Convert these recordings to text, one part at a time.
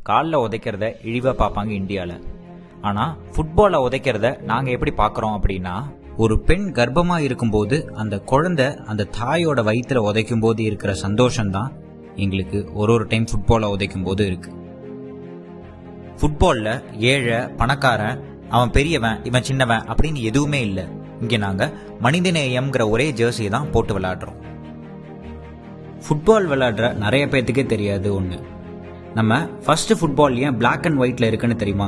காலில் உதைக்கிறத இழிவாக பார்ப்பாங்க இந்தியாவில். ஆனால் ஃபுட்பாலை உதைக்கிறத நாங்கள் எப்படி பார்க்குறோம் அப்படின்னா, ஒரு பெண் கர்ப்பமாக இருக்கும்போது அந்த குழந்தை அந்த தாயோட வயிற்றுல உதைக்கும் போது இருக்கிற சந்தோஷம்தான் எங்களுக்கு ஒரு டைம் ஃபுட்பாலை உதைக்கும் போது இருக்கு. ஃபுட்பாலில் ஏழை பணக்காரன், அவன் பெரியவன் இவன் சின்னவன் அப்படின்னு எதுவுமே இல்லை. இங்கே நாங்கள் மனிதநேயம்ங்கிற ஒரே ஜெர்சியை தான் போட்டு விளையாடுறோம். ஃபுட்பால் விளையாடுற நிறைய பேர்த்துக்கே தெரியாது ஒன்று, நம்ம ஃபர்ஸ்ட் ஃபுட்பால் ஏன் பிளாக் அண்ட் ஒயிட்ல இருக்குன்னு தெரியுமா?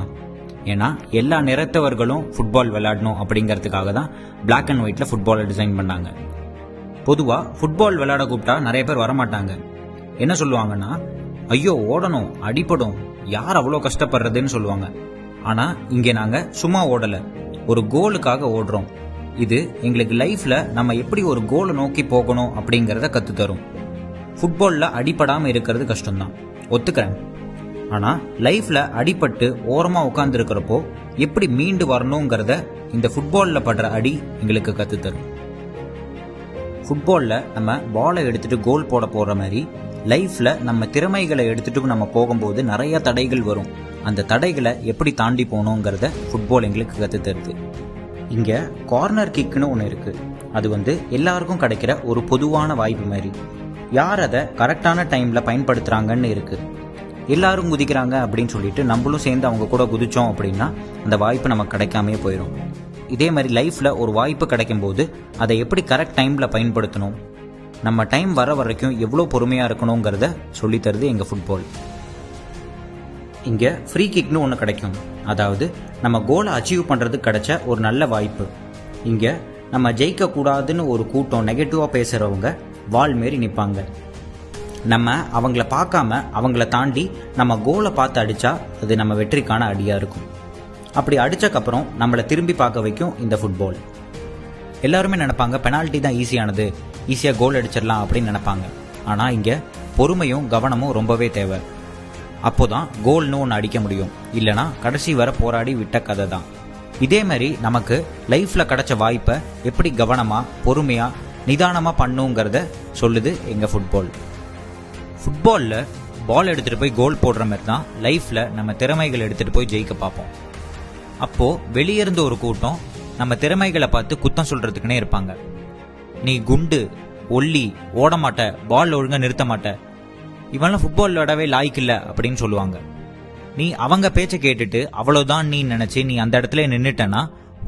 ஏன்னா எல்லா நிறத்தவர்களும் ஃபுட்பால் விளையாடணும் அப்படிங்கிறதுக்காக தான் பிளாக் அண்ட் ஒயிட்ல ஃபுட்பாலை டிசைன் பண்ணாங்க. பொதுவாக ஃபுட்பால் விளையாட கூப்பிட்டா நிறைய பேர் வரமாட்டாங்க. என்ன சொல்லுவாங்கன்னா, ஐயோ ஓடணும், அடிப்படும், யார் அவ்வளோ கஷ்டப்படுறதுன்னு சொல்லுவாங்க. ஆனால் இங்கே நாங்கள் சும்மா ஓடலை, ஒரு கோலுக்காக ஓடுறோம். இது எங்களுக்கு லைஃப்ல நம்ம எப்படி ஒரு கோலை நோக்கி போகணும் அப்படிங்கிறத கற்றுத்தரும். ஃபுட்பாலில் அடிப்படாமல் இருக்கிறது கஷ்டம்தான், ஒத்துக்கிறேன். ஆனால் லைஃப்பில் அடிபட்டு ஓரமாக உட்காந்துருக்கிறப்போ எப்படி மீண்டு வரணுங்கிறத இந்த ஃபுட்பாலில் படுற அடி எங்களுக்கு கற்றுத்தரும். ஃபுட்பாலில் நம்ம பாலை எடுத்துகிட்டு கோல் போட போகிற மாதிரி லைஃப்பில் நம்ம திறமைகளை எடுத்துகிட்டு நம்ம போகும்போது நிறைய தடைகள் வரும். அந்த தடைகளை எப்படி தாண்டி போகணுங்கிறத ஃபுட்பால் எங்களுக்கு கற்றுத்தருது. இங்கே கார்னர் கிக்குன்னு ஒன்று இருக்குது. அது எல்லாருக்கும் கிடைக்கிற ஒரு பொதுவான வாய்ப்பு மாதிரி. யார் அதை கரெக்டான டைமில் பயன்படுத்துகிறாங்கன்னு இருக்குது. எல்லாரும் குதிக்கிறாங்க அப்படின்னு சொல்லிட்டு நம்மளும் சேர்ந்து அவங்க கூட குதிச்சோம் அப்படின்னா அந்த வாய்ப்பு நமக்கு கிடைக்காமே போயிடும். இதே மாதிரி லைஃப்பில் ஒரு வாய்ப்பு கிடைக்கும் போது அதை எப்படி கரெக்ட் டைமில் பயன்படுத்தணும், நம்ம டைம் வர வரைக்கும் எவ்வளோ பொறுமையாக இருக்கணுங்கிறத சொல்லித்தருது எங்கள் ஃபுட்பால். இங்கே ஃப்ரீ கிக்னு ஒன்று கிடைக்கும். அதாவது நம்ம கோலை அச்சீவ் பண்ணுறதுக்கு கிடைச்ச ஒரு நல்ல வாய்ப்பு. இங்கே நம்ம ஜெயிக்கக்கூடாதுன்னு ஒரு கூட்டம் நெகட்டிவாக பேசுகிறவங்க வால் மாரி நிற்பாங்க. நம்ம அவங்கள பார்க்காம அவங்கள தாண்டி நம்ம கோலை பார்த்து அடித்தா அது நம்ம வெற்றிக்கான அடியாக இருக்கும். அப்படி அடித்தக்கப்புறம் நம்மளை திரும்பி பார்க்க வைக்கும் இந்த ஃபுட்பால். எல்லாருமே நினைப்பாங்க பெனால்ட்டி தான் ஈஸியானது, ஈஸியாக கோல் அடிச்சிடலாம் அப்படின்னு நினைப்பாங்க. ஆனால் இங்கே பொறுமையும் கவனமும் ரொம்பவே தேவை. அப்போதான் கோல்னு ஒன்று அடிக்க முடியும், இல்லைனா கடைசி வர போராடி விட்ட கதை தான். இதே மாதிரி நமக்கு லைஃப்பில் கிடைச்ச வாய்ப்பை எப்படி கவனமாக பொறுமையாக நிதானமாக பண்ணுங்கிறத சொல்லுது எங்கள் ஃபுட்பால். ஃபுட்பாலில் பால் எடுத்துகிட்டு போய் கோல் போடுற மாதிரி தான் லைஃப்பில் நம்ம திறமைகளை எடுத்துகிட்டு போய் ஜெயிக்க பார்ப்போம். அப்போது வெளியிருந்து ஒரு கூட்டம் நம்ம திறமைகளை பார்த்து குத்தம் சொல்கிறதுக்குன்னே இருப்பாங்க. நீ குண்டு, ஒல்லி, ஓட மாட்ட, பால் ஒழுங்காக நிறுத்த மாட்ட, இவெல்லாம் ஃபுட்பால் விளையாடவே லாய்க்கு இல்லை அப்படின்னு சொல்லுவாங்க. நீ அவங்க பேச்சை கேட்டுட்டு அவ்வளோதான் நீ நினச்சி நீ அந்த இடத்துல நின்றுட்டனா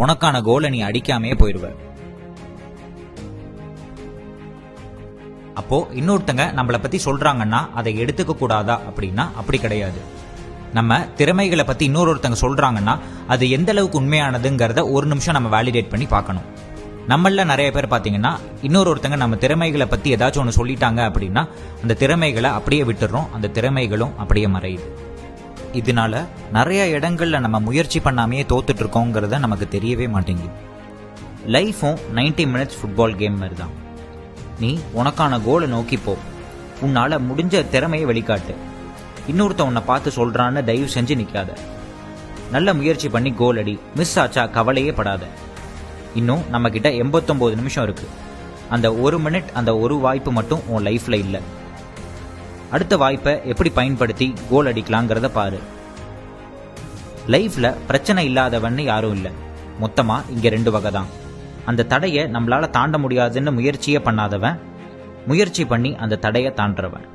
உனக்கான கோலை நீ அடிக்காமே போயிடுவ. அப்போ இன்னொருத்தங்க நம்மளை பற்றி சொல்கிறாங்கன்னா அதை எடுத்துக்க கூடாதா அப்படின்னா அப்படி கிடையாது. நம்ம திறமைகளை பற்றி இன்னொருத்தங்க சொல்கிறாங்கன்னா அது எந்த அளவுக்கு உண்மையானதுங்கிறத ஒரு நிமிஷம் நம்ம வேலிடேட் பண்ணி பார்க்கணும். நம்மள நிறைய பேர் பார்த்தீங்கன்னா இன்னொருத்தங்க நம்ம திறமைகளை பற்றி ஏதாச்சும் ஒன்று சொல்லிட்டாங்க அப்படின்னா அந்த திறமைகளை அப்படியே விட்டுடுறோம், அந்த திறமைகளும் அப்படியே மறையுது. இதனால நிறைய இடங்கள்ல நம்ம முயற்சி பண்ணாமையே தோத்துட்டு இருக்கோங்கிறத நமக்கு தெரியவே மாட்டேங்குது. லைஃபும் 90 மினிட்ஸ் ஃபுட்பால் கேம் மாதிரி தான். நீ உனக்கான கோலை நோக்கி போ, உன்னால முடிஞ்ச திறமையை வெளிக்காட்டு. இன்னொருத்த உன்னை பார்த்து சொல்றான்னு தயவு செஞ்சு நிற்காத. நல்ல முயற்சி பண்ணி கோல் அடி. மிஸ் ஆச்சா கவலையே படாத. இன்னும் நம்ம கிட்ட 89 நிமிஷம் இருக்கு. அந்த 1 மினிட், அந்த ஒரு வாய்ப்பு மட்டும் உன் லைஃப்ல இல்லை. அடுத்த வாய்ப்பை எப்படி பயன்படுத்தி கோல் அடிக்கலாங்கிறத பாரு. லைஃப்ல பிரச்சனை இல்லாதவன்னு யாரும் இல்லை. மொத்தமா இங்க 2 வகை தான். அந்த தடையை நம்மளால தாண்ட முடியாதுன்னு முயற்சியே பண்ணாதவன், முயற்சி பண்ணி அந்த தடையை தாண்டறவன்.